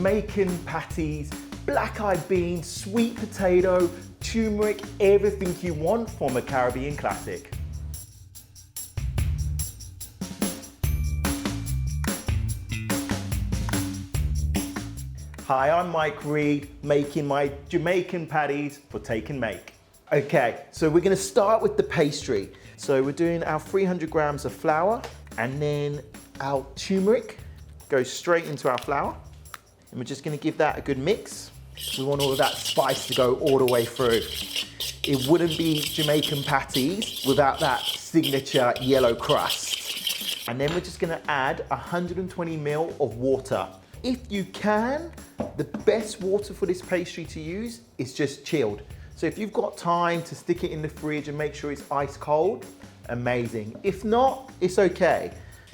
Jamaican patties, black-eyed beans, sweet potato, turmeric, everything you want from a Caribbean classic. Hi, I'm Mike Reid, making my Jamaican patties for take and make. Okay, so we're gonna start with the pastry. So we're doing our 300 grams of flour, and then our turmeric goes straight into our flour. And we're just gonna give that a good mix. We want all of that spice to go all the way through. It wouldn't be Jamaican patties without that signature yellow crust. And then we're just gonna add 120 ml of water. If you can, the best water for this pastry to use is just chilled. So if you've got time to stick it in the fridge and make sure it's ice cold, amazing. If not, it's okay.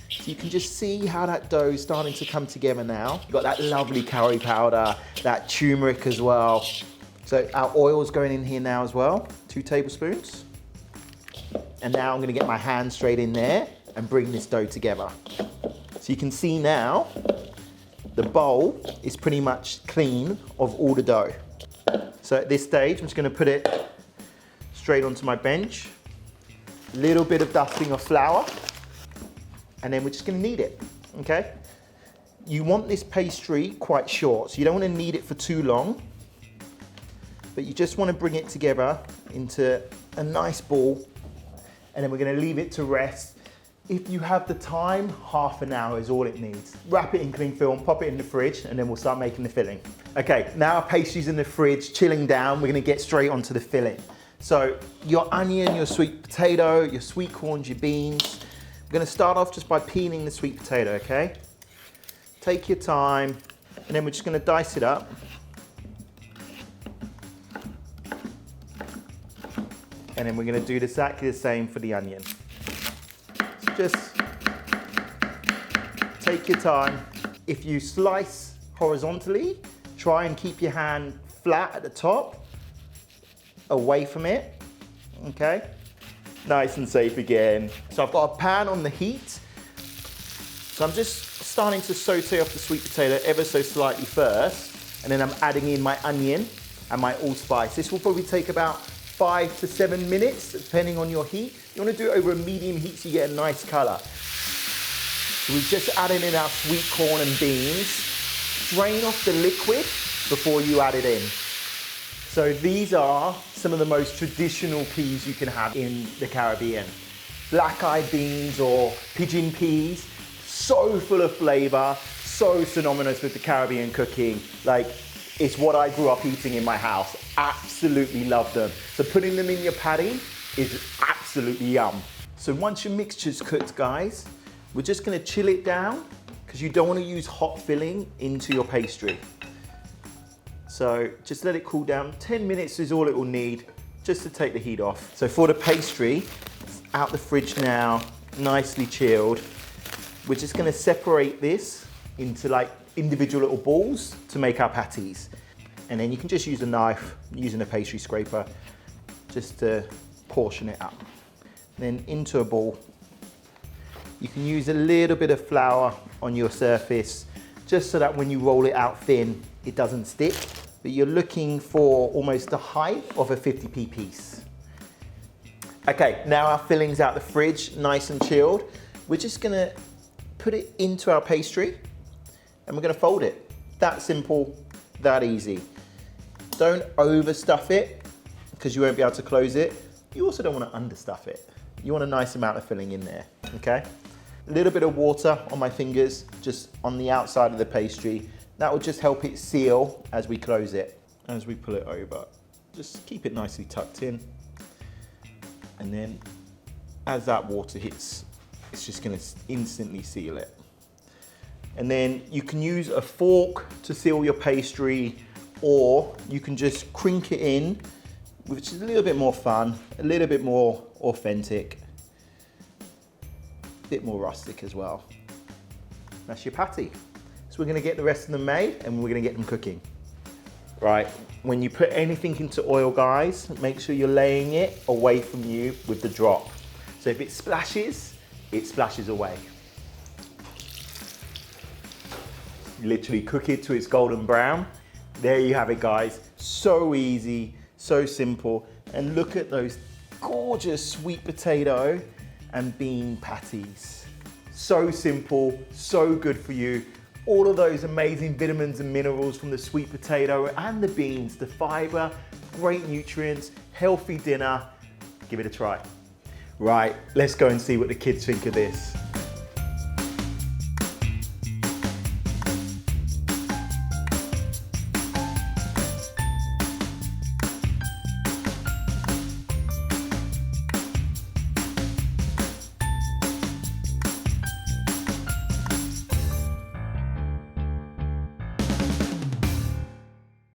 So you can just see how that dough is starting to come together now. You've got that lovely curry powder, that turmeric as well. So our oil's going in here now as well, 2 tablespoons. And now I'm gonna get my hand straight in there and bring this dough together. So you can see now, the bowl is pretty much clean of all the dough. So at this stage, I'm just gonna put it straight onto my bench. A little bit of dusting of flour, and then we're just gonna knead it, okay? You want this pastry quite short, so you don't wanna knead it for too long, but you just wanna bring it together into a nice ball, and then we're gonna leave it to rest. If you have the time, half an hour is all it needs. Wrap it in cling film, pop it in the fridge, and then we'll start making the filling. Okay, now our pastry's in the fridge, chilling down, we're gonna get straight onto the filling. So your onion, your sweet potato, your sweet corns, your beans. We're gonna start off just by peeling the sweet potato, okay? Take your time, and then we're just gonna dice it up. And then we're gonna do exactly the same for the onion. Just take your time. If you slice horizontally, try and keep your hand flat at the top, away from it, okay? Nice and safe again. So I've got a pan on the heat. So I'm just starting to saute off the sweet potato ever so slightly first, and then I'm adding in my onion and my allspice. This will probably take about 5 to 7 minutes, depending on your heat. You want to do it over a medium heat so you get a nice color. So we've just added in our sweet corn and beans. Drain off the liquid before you add it in. So these are some of the most traditional peas you can have in the Caribbean. Black-eyed beans or pigeon peas, so full of flavor, so synonymous with the Caribbean cooking. Like, it's what I grew up eating in my house. Absolutely love them. So putting them in your patty is absolutely yum. So once your mixture's cooked, guys, we're just gonna chill it down because you don't want to use hot filling into your pastry. So just let it cool down. 10 minutes is all it will need just to take the heat off. So for the pastry, it's out the fridge now, nicely chilled. We're just gonna separate this into like individual little balls to make our patties. And then you can just use a knife, using a pastry scraper, just to portion it up. Then into a ball. You can use a little bit of flour on your surface, just so that when you roll it out thin, it doesn't stick. But you're looking for almost the height of a 50p piece. Okay, now our filling's out the fridge, nice and chilled. We're just gonna put it into our pastry, and we're gonna fold it. That simple, that easy. Don't overstuff it, because you won't be able to close it. You also don't wanna understuff it. You want a nice amount of filling in there, okay? A little bit of water on my fingers, just on the outside of the pastry. That will just help it seal as we close it, as we pull it over. Just keep it nicely tucked in. And then as that water hits, it's just gonna instantly seal it. And then you can use a fork to seal your pastry, or you can just crink it in, which is a little bit more fun, a little bit more authentic, a bit more rustic as well. That's your patty. So we're gonna get the rest of them made and we're gonna get them cooking. Right, when you put anything into oil, guys, make sure you're laying it away from you with the drop. So if it splashes away. literally cook it to its golden brown. There you have it, guys. So easy, so simple. And look at those gorgeous sweet potato and bean patties. So simple, so good for you. All of those amazing vitamins and minerals from the sweet potato and the beans, the fiber, great nutrients, healthy dinner. Give it a try. Right, let's go and see what the kids think of this.